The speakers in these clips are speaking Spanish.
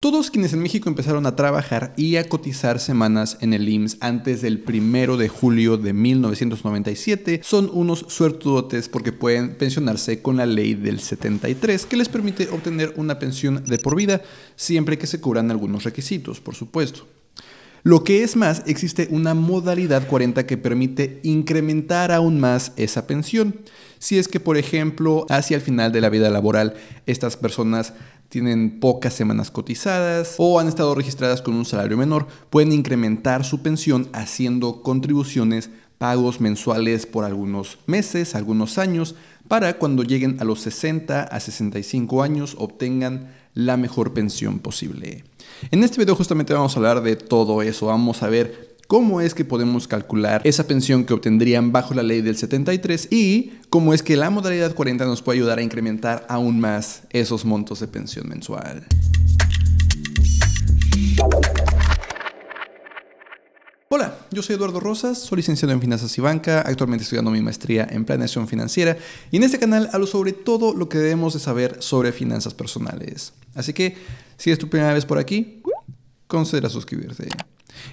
Todos quienes en México empezaron a trabajar y a cotizar semanas en el IMSS antes del 1 de julio de 1997 son unos suertudotes porque pueden pensionarse con la ley del 73 que les permite obtener una pensión de por vida siempre que se cubran algunos requisitos, por supuesto. Lo que es más, existe una modalidad 40 que permite incrementar aún más esa pensión. Si es que, por ejemplo, hacia el final de la vida laboral, estas personas tienen pocas semanas cotizadas o han estado registradas con un salario menor, pueden incrementar su pensión haciendo contribuciones, pagos mensuales por algunos meses, algunos años, para cuando lleguen a los 60 a 65 años obtengan la mejor pensión posible. En este video justamente vamos a hablar de todo eso, vamos a ver cómo es que podemos calcular esa pensión que obtendrían bajo la ley del 73 y cómo es que la modalidad 40 nos puede ayudar a incrementar aún más esos montos de pensión mensual. Hola, yo soy Eduardo Rosas, soy licenciado en Finanzas y Banca, actualmente estudiando mi maestría en Planeación Financiera y en este canal hablo sobre todo lo que debemos de saber sobre finanzas personales. Así que, si es tu primera vez por aquí, considera suscribirte.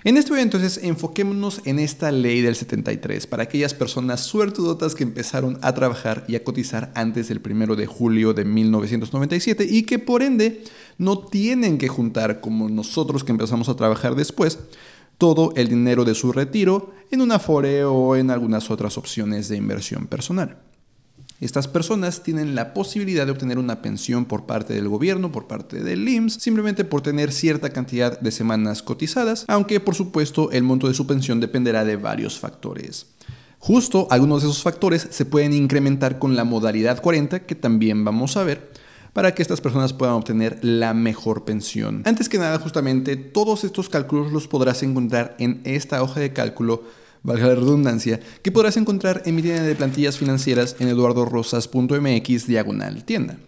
En este video entonces enfoquémonos en esta ley del 73 para aquellas personas suertudotas que empezaron a trabajar y a cotizar antes del 1 de julio de 1997 y que por ende no tienen que juntar como nosotros que empezamos a trabajar después todo el dinero de su retiro en un Afore o en algunas otras opciones de inversión personal. Estas personas tienen la posibilidad de obtener una pensión por parte del gobierno, por parte del IMSS, simplemente por tener cierta cantidad de semanas cotizadas, aunque por supuesto el monto de su pensión dependerá de varios factores. Justo algunos de esos factores se pueden incrementar con la modalidad 40, que también vamos a ver, para que estas personas puedan obtener la mejor pensión. Antes que nada, justamente, todos estos cálculos los podrás encontrar en esta hoja de cálculo, valga la redundancia, que podrás encontrar en mi tienda de plantillas financieras en eduardorosas.mx/tienda.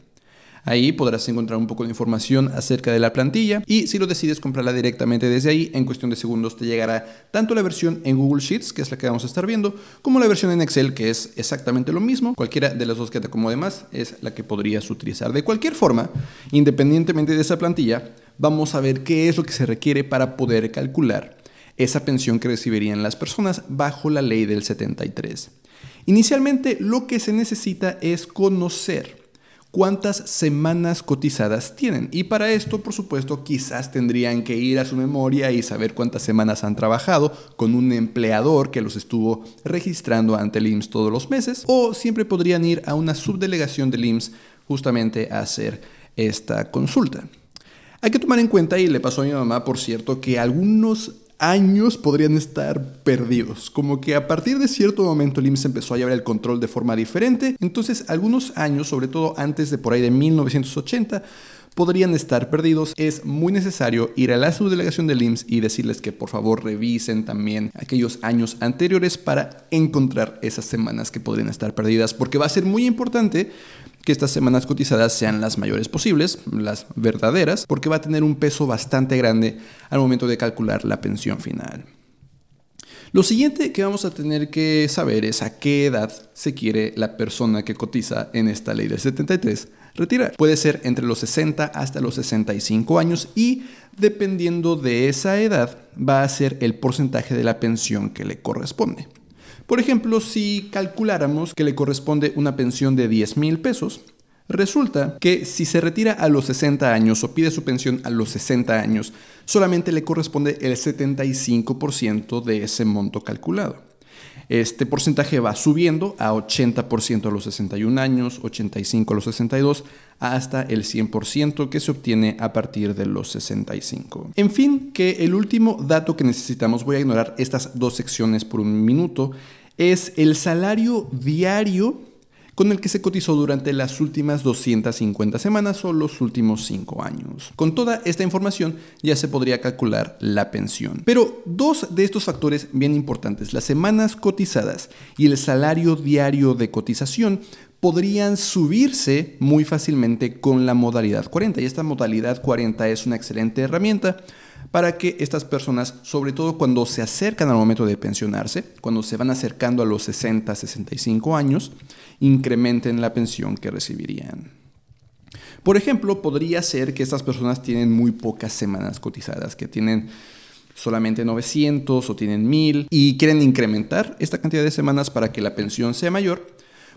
Ahí podrás encontrar un poco de información acerca de la plantilla y si lo decides comprarla directamente desde ahí, en cuestión de segundos te llegará tanto la versión en Google Sheets, que es la que vamos a estar viendo, como la versión en Excel, que es exactamente lo mismo. Cualquiera de las dos que te acomode más es la que podrías utilizar. De cualquier forma, independientemente de esa plantilla, vamos a ver qué es lo que se requiere para poder calcular esa pensión que recibirían las personas bajo la ley del 73. Inicialmente, lo que se necesita es conocer cuántas semanas cotizadas tienen. Y para esto, por supuesto, quizás tendrían que ir a su memoria y saber cuántas semanas han trabajado con un empleador que los estuvo registrando ante el IMSS todos los meses, o siempre podrían ir a una subdelegación del IMSS justamente a hacer esta consulta. Hay que tomar en cuenta, y le pasó a mi mamá, por cierto, que algunos años podrían estar perdidos, como que a partir de cierto momento el IMSS empezó a llevar el control de forma diferente, entonces algunos años, sobre todo antes de por ahí de 1980, podrían estar perdidos. Es muy necesario ir a la subdelegación del IMSS y decirles que por favor revisen también aquellos años anteriores para encontrar esas semanas que podrían estar perdidas, porque va a ser muy importante que estas semanas cotizadas sean las mayores posibles, las verdaderas, porque va a tener un peso bastante grande al momento de calcular la pensión final. Lo siguiente que vamos a tener que saber es a qué edad se quiere la persona que cotiza en esta ley del 73 retirar. Puede ser entre los 60 hasta los 65 años y dependiendo de esa edad va a ser el porcentaje de la pensión que le corresponde. Por ejemplo, si calculáramos que le corresponde una pensión de 10,000 pesos, resulta que si se retira a los 60 años o pide su pensión a los 60 años, solamente le corresponde el 75% de ese monto calculado. Este porcentaje va subiendo a 80% a los 61 años, 85% a los 62, hasta el 100% que se obtiene a partir de los 65. En fin, que el último dato que necesitamos, voy a ignorar estas dos secciones por un minuto, es el salario diario con el que se cotizó durante las últimas 250 semanas o los últimos 5 años. Con toda esta información ya se podría calcular la pensión. Pero dos de estos factores bien importantes, las semanas cotizadas y el salario diario de cotización, podrían subirse muy fácilmente con la modalidad 40. Y esta modalidad 40 es una excelente herramienta para que estas personas, sobre todo cuando se acercan al momento de pensionarse, cuando se van acercando a los 60, 65 años, incrementen la pensión que recibirían. Por ejemplo, podría ser que estas personas tienen muy pocas semanas cotizadas, que tienen solamente 900 o tienen 1000 y quieren incrementar esta cantidad de semanas para que la pensión sea mayor.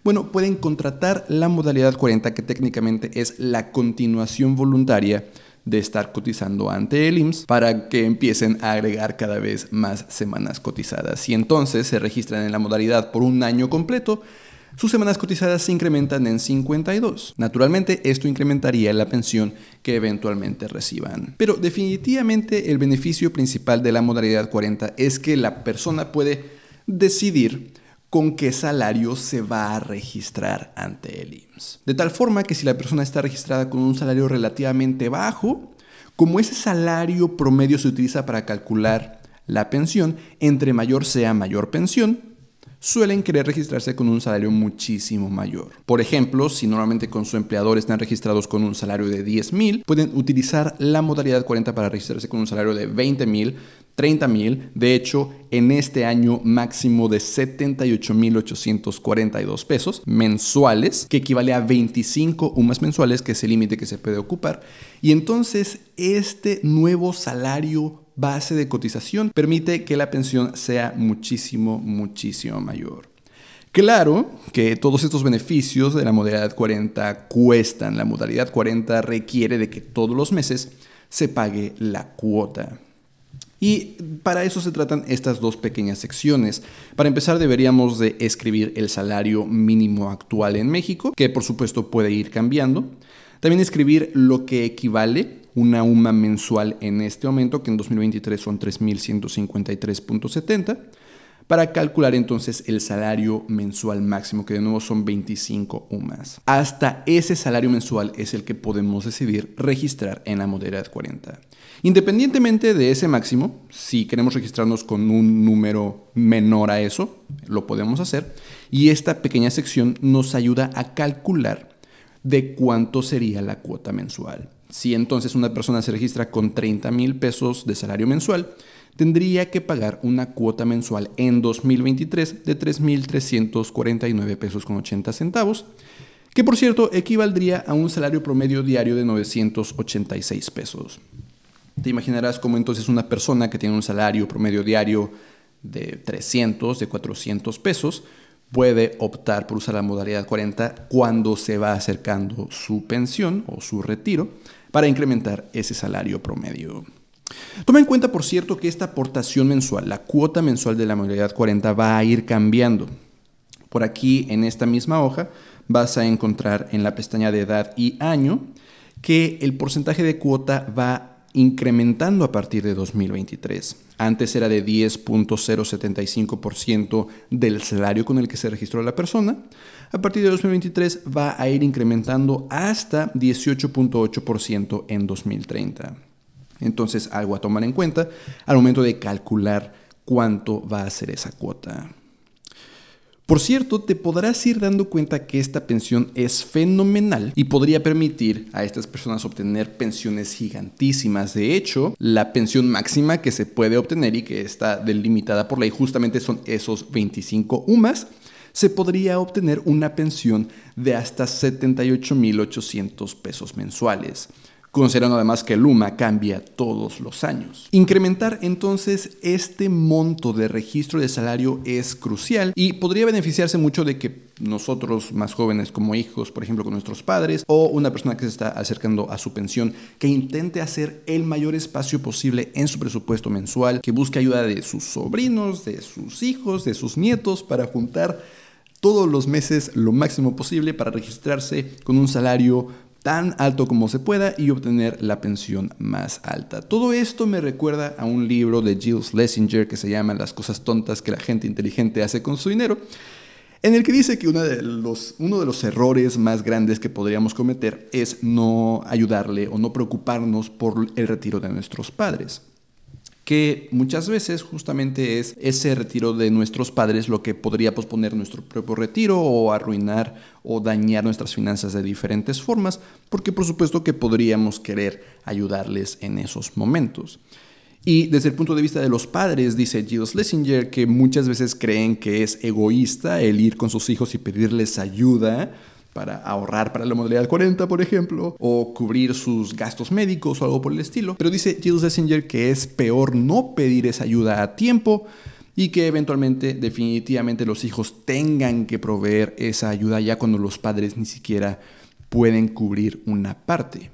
Bueno, pueden contratar la modalidad 40, que técnicamente es la continuación voluntaria de estar cotizando ante el IMSS, para que empiecen a agregar cada vez más semanas cotizadas. Y entonces se registran en la modalidad por un año completo, sus semanas cotizadas se incrementan en 52. Naturalmente, esto incrementaría la pensión que eventualmente reciban. Pero definitivamente el beneficio principal de la modalidad 40 es que la persona puede decidir con qué salario se va a registrar ante el IMSS. De tal forma que si la persona está registrada con un salario relativamente bajo, como ese salario promedio se utiliza para calcular la pensión, entre mayor sea mayor pensión, suelen querer registrarse con un salario muchísimo mayor. Por ejemplo, si normalmente con su empleador están registrados con un salario de 10,000, pueden utilizar la modalidad 40 para registrarse con un salario de 20,000, 30,000, de hecho, en este año máximo de 78,842 pesos mensuales, que equivale a 25 UMAS mensuales, que es el límite que se puede ocupar. Y entonces este nuevo salario base de cotización permite que la pensión sea muchísimo mayor. Claro que todos estos beneficios de la modalidad 40 cuestan. La modalidad 40 requiere de que todos los meses se pague la cuota. Y para eso se tratan estas dos pequeñas secciones. Para empezar, deberíamos de escribir el salario mínimo actual en México, que por supuesto puede ir cambiando. También escribir lo que equivale una UMA mensual en este momento, que en 2023 son 3,153.70, para calcular entonces el salario mensual máximo, que de nuevo son 25 UMAS. Hasta ese salario mensual es el que podemos decidir registrar en la modalidad 40. Independientemente de ese máximo, si queremos registrarnos con un número menor a eso, lo podemos hacer. Y esta pequeña sección nos ayuda a calcular de cuánto sería la cuota mensual. Si entonces una persona se registra con 30,000 pesos de salario mensual, tendría que pagar una cuota mensual en 2023 de 3,349 pesos con 80 centavos, que por cierto equivaldría a un salario promedio diario de 986 pesos. Te imaginarás cómo entonces una persona que tiene un salario promedio diario de 300, de 400 pesos, puede optar por usar la modalidad 40 cuando se va acercando su pensión o su retiro para incrementar ese salario promedio. Toma en cuenta, por cierto, que esta aportación mensual, la cuota mensual de la modalidad 40 va a ir cambiando. Por aquí, en esta misma hoja, vas a encontrar en la pestaña de edad y año que el porcentaje de cuota va incrementando a partir de 2023. Antes era de 10,075% del salario con el que se registró la persona. A partir de 2023 va a ir incrementando hasta 18,8% en 2030. Entonces, algo a tomar en cuenta al momento de calcular cuánto va a ser esa cuota. Por cierto, te podrás ir dando cuenta que esta pensión es fenomenal y podría permitir a estas personas obtener pensiones gigantísimas. De hecho, la pensión máxima que se puede obtener y que está delimitada por ley justamente son esos 25 UMAS. Se podría obtener una pensión de hasta 78,800 pesos mensuales, considerando además que el UMA cambia todos los años. Incrementar entonces este monto de registro de salario es crucial y podría beneficiarse mucho de que nosotros más jóvenes como hijos, por ejemplo con nuestros padres, o una persona que se está acercando a su pensión, que intente hacer el mayor espacio posible en su presupuesto mensual, que busque ayuda de sus sobrinos, de sus hijos, de sus nietos, para juntar todos los meses lo máximo posible para registrarse con un salario tan alto como se pueda y obtener la pensión más alta. Todo esto me recuerda a un libro de Giles Schlesinger que se llama Las cosas tontas que la gente inteligente hace con su dinero, en el que dice que uno de los errores más grandes que podríamos cometer es no ayudarle o no preocuparnos por el retiro de nuestros padres. Que muchas veces justamente es ese retiro de nuestros padres lo que podría posponer nuestro propio retiro o arruinar o dañar nuestras finanzas de diferentes formas, porque por supuesto que podríamos querer ayudarles en esos momentos. Y desde el punto de vista de los padres, dice Giles Schlesinger, que muchas veces creen que es egoísta el ir con sus hijos y pedirles ayuda para ahorrar para la modalidad 40, por ejemplo, o cubrir sus gastos médicos o algo por el estilo. Pero dice Jill Schlesinger que es peor no pedir esa ayuda a tiempo y que eventualmente, definitivamente, los hijos tengan que proveer esa ayuda ya cuando los padres ni siquiera pueden cubrir una parte,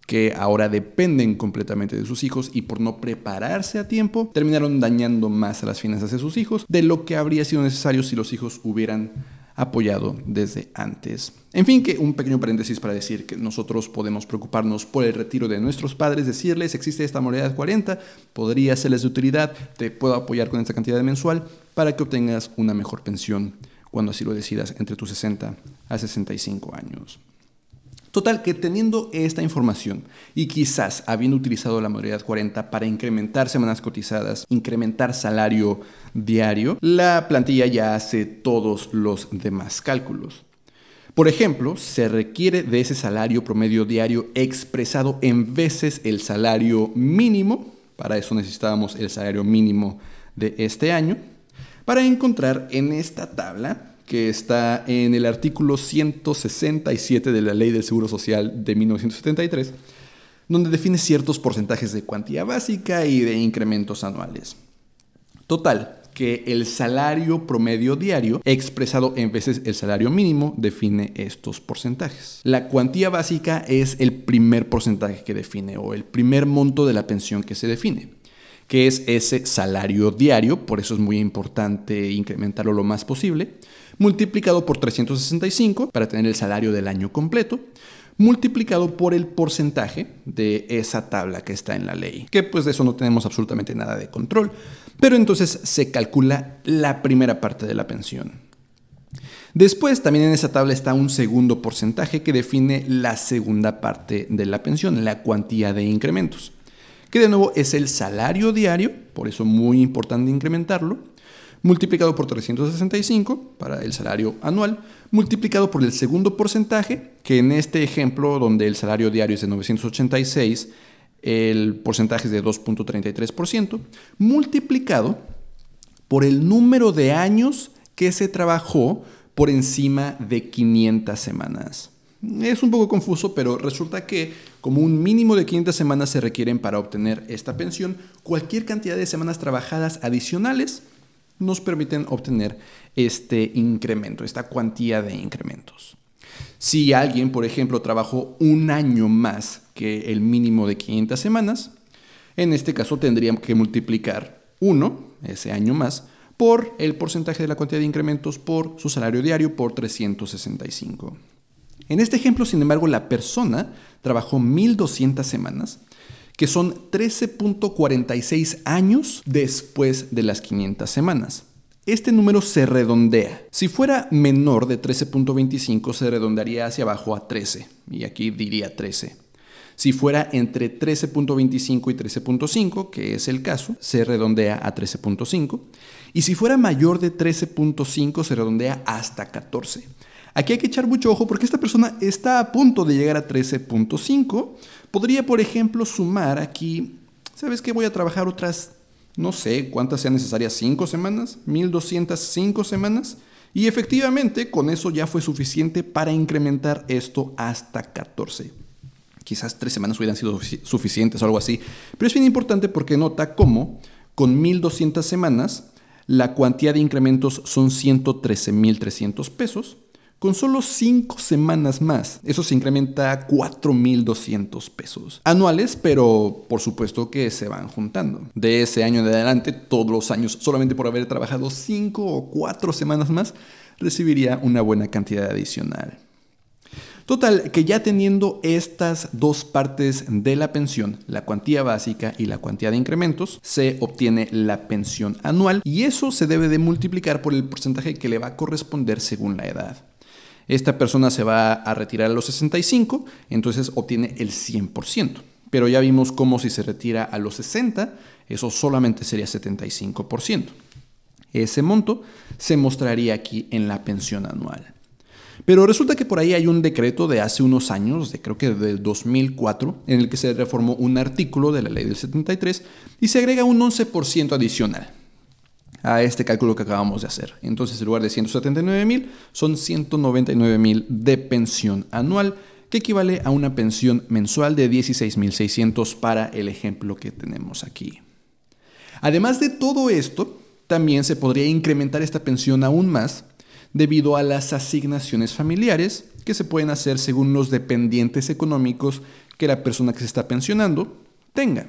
que ahora dependen completamente de sus hijos y por no prepararse a tiempo terminaron dañando más a las finanzas de sus hijos de lo que habría sido necesario si los hijos hubieran apoyado desde antes. En fin, que un pequeño paréntesis para decir que nosotros podemos preocuparnos por el retiro de nuestros padres, decirles existe esta modalidad 40, podría serles de utilidad, te puedo apoyar con esta cantidad mensual para que obtengas una mejor pensión cuando así lo decidas entre tus 60 a 65 años. Total, que teniendo esta información y quizás habiendo utilizado la modalidad 40 para incrementar semanas cotizadas, incrementar salario diario, la plantilla ya hace todos los demás cálculos. Por ejemplo, se requiere de ese salario promedio diario expresado en veces el salario mínimo, para eso necesitábamos el salario mínimo de este año, para encontrar en esta tabla que está en el artículo 167 de la Ley del Seguro Social de 1973, donde define ciertos porcentajes de cuantía básica y de incrementos anuales. Total, que el salario promedio diario, expresado en veces el salario mínimo, define estos porcentajes. La cuantía básica es el primer porcentaje que define, o el primer monto de la pensión que se define, que es ese salario diario, por eso es muy importante incrementarlo lo más posible, multiplicado por 365 para tener el salario del año completo, multiplicado por el porcentaje de esa tabla que está en la ley, que pues de eso no tenemos absolutamente nada de control, pero entonces se calcula la primera parte de la pensión. Después también en esa tabla está un segundo porcentaje que define la segunda parte de la pensión, la cuantía de incrementos, que de nuevo es el salario diario, por eso muy importante incrementarlo, multiplicado por 365 para el salario anual, multiplicado por el segundo porcentaje, que en este ejemplo donde el salario diario es de 986, el porcentaje es de 2.33%, multiplicado por el número de años que se trabajó por encima de 500 semanas. Es un poco confuso, pero resulta que como un mínimo de 500 semanas se requieren para obtener esta pensión, cualquier cantidad de semanas trabajadas adicionales nos permiten obtener este incremento, esta cuantía de incrementos. Si alguien, por ejemplo, trabajó un año más que el mínimo de 500 semanas, en este caso tendríamos que multiplicar 1, ese año más, por el porcentaje de la cuantía de incrementos por su salario diario por 365. En este ejemplo, sin embargo, la persona trabajó 1.200 semanas, que son 13.46 años después de las 500 semanas. Este número se redondea. Si fuera menor de 13.25 se redondearía hacia abajo a 13, y aquí diría 13. Si fuera entre 13.25 y 13.5, que es el caso, se redondea a 13.5. Y si fuera mayor de 13.5 se redondea hasta 14. Aquí hay que echar mucho ojo porque esta persona está a punto de llegar a 13.5. Podría, por ejemplo, sumar aquí, ¿sabes qué? Voy a trabajar otras, no sé cuántas sean necesarias, 5 semanas, 1.205 semanas. Y efectivamente, con eso ya fue suficiente para incrementar esto hasta 14. Quizás 3 semanas hubieran sido suficientes o algo así. Pero es bien importante porque nota cómo con 1.200 semanas la cuantía de incrementos son 113.300 pesos. Con solo 5 semanas más, eso se incrementa a 4.200 pesos anuales, pero por supuesto que se van juntando. De ese año en adelante, todos los años, solamente por haber trabajado 5 o 4 semanas más, recibiría una buena cantidad adicional. Total, que ya teniendo estas dos partes de la pensión, la cuantía básica y la cuantía de incrementos, se obtiene la pensión anual y eso se debe de multiplicar por el porcentaje que le va a corresponder según la edad. Esta persona se va a retirar a los 65, entonces obtiene el 100%. Pero ya vimos cómo si se retira a los 60, eso solamente sería 75%. Ese monto se mostraría aquí en la pensión anual. Pero resulta que por ahí hay un decreto de hace unos años, creo que del 2004, en el que se reformó un artículo de la ley del 73 y se agrega un 11% adicional. a este cálculo que acabamos de hacer. Entonces, en lugar de 179,000, son 199,000 de pensión anual, que equivale a una pensión mensual de 16,600 para el ejemplo que tenemos aquí. Además de todo esto, también se podría incrementar esta pensión aún más debido a las asignaciones familiares que se pueden hacer según los dependientes económicos que la persona que se está pensionando tenga.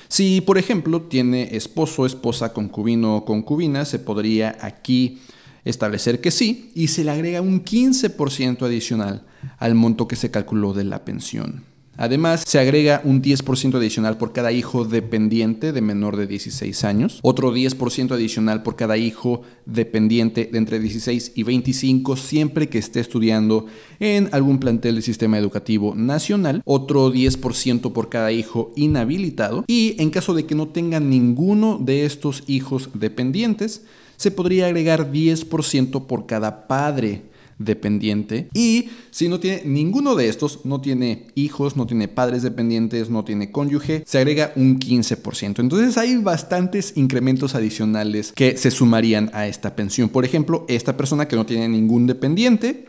Si, por ejemplo, tiene esposo, esposa, concubino o concubina, se podría aquí establecer que sí y se le agrega un 15% adicional al monto que se calculó de la pensión. Además, se agrega un 10% adicional por cada hijo dependiente de menor de 16 años, otro 10% adicional por cada hijo dependiente de entre 16 y 25 siempre que esté estudiando en algún plantel del sistema educativo nacional, otro 10% por cada hijo inhabilitado y en caso de que no tengan ninguno de estos hijos dependientes, se podría agregar 10% por cada padre dependiente y si no tiene ninguno de estos, no tiene hijos, no tiene padres dependientes, no tiene cónyuge, se agrega un 15%. Entonces hay bastantes incrementos adicionales que se sumarían a esta pensión. Por ejemplo, esta persona que no tiene ningún dependiente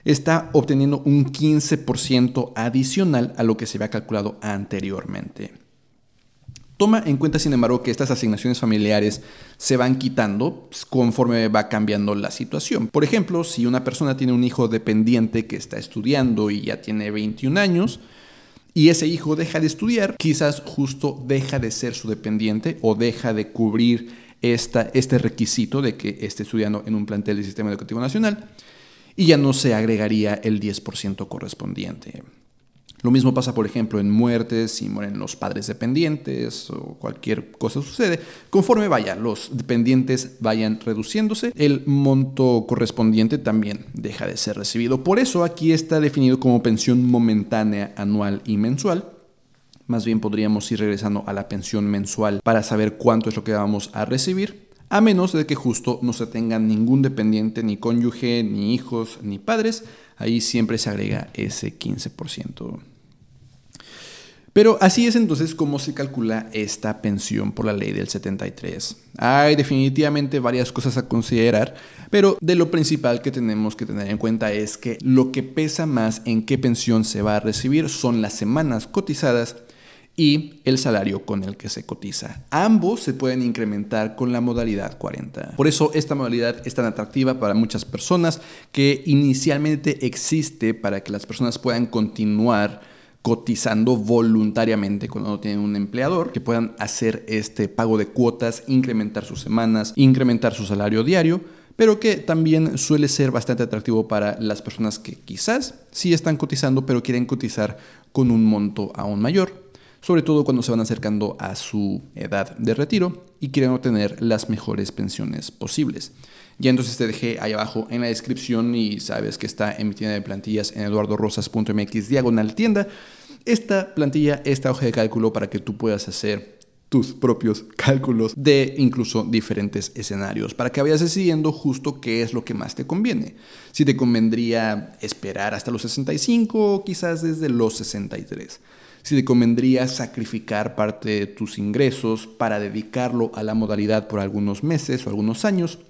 está obteniendo un 15% adicional a lo que se había calculado anteriormente. Toma en cuenta, sin embargo, que estas asignaciones familiares se van quitando conforme va cambiando la situación. Por ejemplo, si una persona tiene un hijo dependiente que está estudiando y ya tiene 21 años y ese hijo deja de estudiar, quizás justo deja de ser su dependiente o deja de cubrir este requisito de que esté estudiando en un plantel del Sistema Educativo Nacional y ya no se agregaría el 10% correspondiente. Lo mismo pasa, por ejemplo, en muertes, si mueren los padres dependientes o cualquier cosa sucede. Conforme los dependientes vayan reduciéndose, el monto correspondiente también deja de ser recibido. Por eso aquí está definido como pensión momentánea, anual y mensual. Más bien podríamos ir regresando a la pensión mensual para saber cuánto es lo que vamos a recibir, a menos de que justo no se tenga ningún dependiente, ni cónyuge, ni hijos, ni padres. Ahí siempre se agrega ese 15%. Pero así es entonces como se calcula esta pensión por la ley del 73. Hay definitivamente varias cosas a considerar, pero de lo principal que tenemos que tener en cuenta es que lo que pesa más en qué pensión se va a recibir son las semanas cotizadas y el salario con el que se cotiza. Ambos se pueden incrementar con la modalidad 40. Por eso esta modalidad es tan atractiva para muchas personas, que inicialmente existe para que las personas puedan continuar cotizando voluntariamente cuando no tienen un empleador, que puedan hacer este pago de cuotas, incrementar sus semanas, incrementar su salario diario, pero que también suele ser bastante atractivo para las personas que quizás sí están cotizando, pero quieren cotizar con un monto aún mayor, sobre todo cuando se van acercando a su edad de retiro y quieren obtener las mejores pensiones posibles. Ya entonces te dejé ahí abajo en la descripción y sabes que está en mi tienda de plantillas en eduardorosas.mx/tienda. Esta plantilla, esta hoja de cálculo para que tú puedas hacer tus propios cálculos de incluso diferentes escenarios para que vayas decidiendo justo qué es lo que más te conviene. Si te convendría esperar hasta los 65 o quizás desde los 63. Si te convendría sacrificar parte de tus ingresos para dedicarlo a la modalidad por algunos meses o algunos años,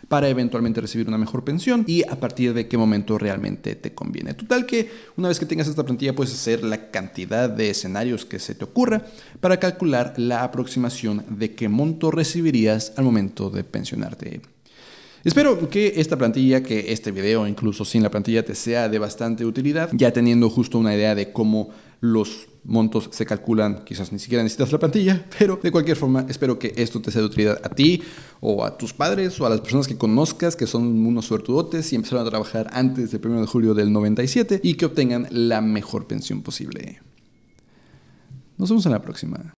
para eventualmente recibir una mejor pensión y a partir de qué momento realmente te conviene. Total que una vez que tengas esta plantilla puedes hacer la cantidad de escenarios que se te ocurra para calcular la aproximación de qué monto recibirías al momento de pensionarte. Espero que esta plantilla, que este video incluso sin la plantilla te sea de bastante utilidad, ya teniendo justo una idea de cómo los montos se calculan. Quizás ni siquiera necesitas la plantilla, pero de cualquier forma espero que esto te sea de utilidad a ti o a tus padres o a las personas que conozcas que son unos suertudotes y empezaron a trabajar antes del 1 de julio del 97 y que obtengan la mejor pensión posible. Nos vemos en la próxima.